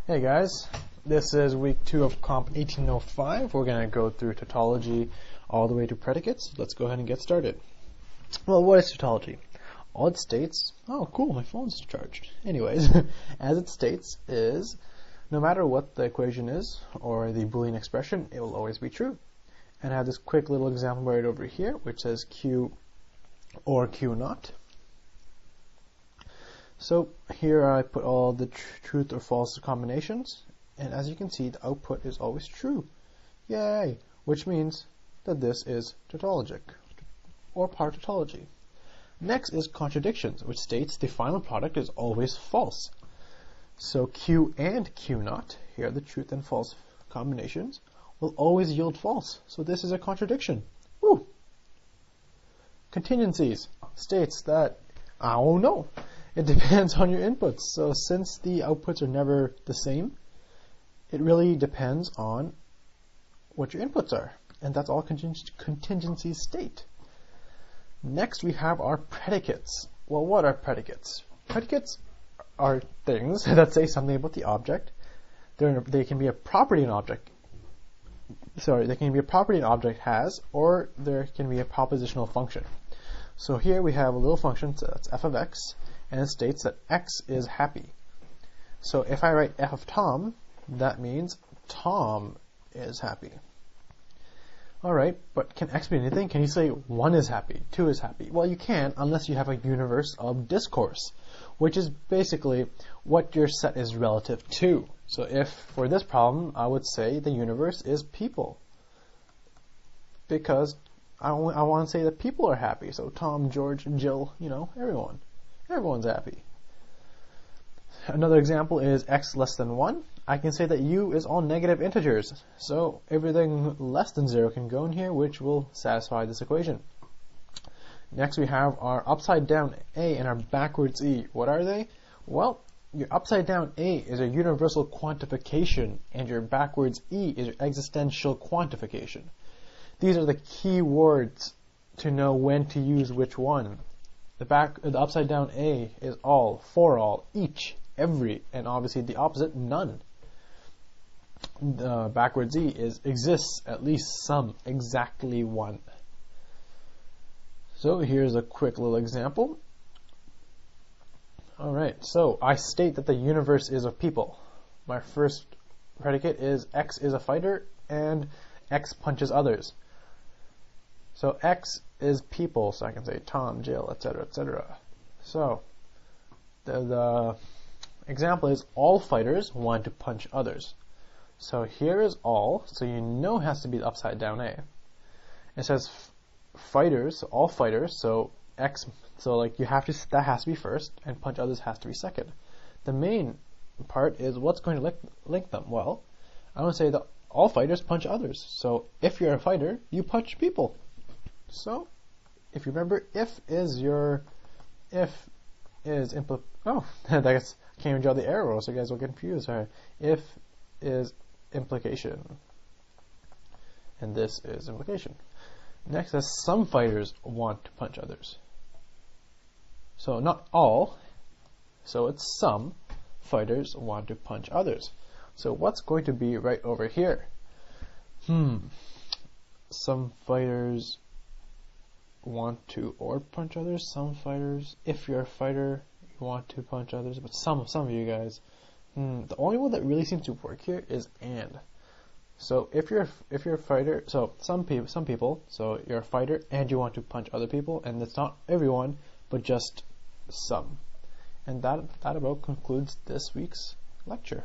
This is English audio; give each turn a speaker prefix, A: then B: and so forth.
A: Hey guys, this is week 2 of Comp 1805. We're going to go through tautology all the way to predicates. Let's go ahead and get started. Well, what is tautology? All it states, oh cool, my phone's charged. Anyways, as it states is, no matter what the equation is, or the Boolean expression, it will always be true. And I have this quick little example right over here, which says Q or Q naught. So here I put all the truth or false combinations, and as you can see, the output is always true. Yay! Which means that this is tautologic, or part tautology. Next is contradictions, which states the final product is always false. So Q and Q naught, here the truth and false combinations, will always yield false. So this is a contradiction. Woo! Contingencies states that, I don't know. It depends on your inputs. So since the outputs are never the same, it really depends on what your inputs are. And that's all contingencies state. Next we have our predicates. Well, what are predicates? Predicates are things that say something about the object. They can be a property an object. They can be a property an object has, or there can be a propositional function. So here we have a little function, so that's f of x, and it states that x is happy. So if I write f of Tom, that means Tom is happy. Alright, but can x be anything? Can you say 1 is happy, 2 is happy? Well, you can't unless you have a universe of discourse, which is basically what your set is relative to. So if, for this problem, I would say the universe is people, because I want to say that people are happy. So Tom, George, Jill, everyone. Everyone's happy. Another example is x less than 1. I can say that u is all negative integers. So everything less than 0 can go in here, which will satisfy this equation. Next we have our upside down a and our backwards e. What are they? Well, your upside down a is a universal quantification, and your backwards e is your existential quantification. These are the key words to know when to use which one. The upside down a is all, for all, each, every, and obviously the opposite, none. The backwards e is exists, at least some, exactly one. So here's a quick little example. Alright, so I state that the universe is of people. My first predicate is x is a fighter and x punches others. So x is people, so I can say Tom, Jill, etc., etc. So the example is all fighters want to punch others. So here is all, so you know it has to be the upside down a. It says fighters, so all fighters, so x, so like that has to be first, and punch others has to be second. The main part is what's going to link them. Well, I want to say that all fighters punch others. So if you're a fighter, you punch people. So, if you remember, I guess I can't even draw the arrow, so you guys will get confused. Sorry. If is implication, and this is implication. Next, as some fighters want to punch others. So not all, so it's some fighters want to punch others. So what's going to be right over here? Some fighters want to or punch others. Some fighters, if you're a fighter, you want to punch others. But some of you guys, the only one that really seems to work here is and. So if you're a fighter, so some people, so you're a fighter and you want to punch other people, and it's not everyone, but just some. And that about concludes this week's lecture.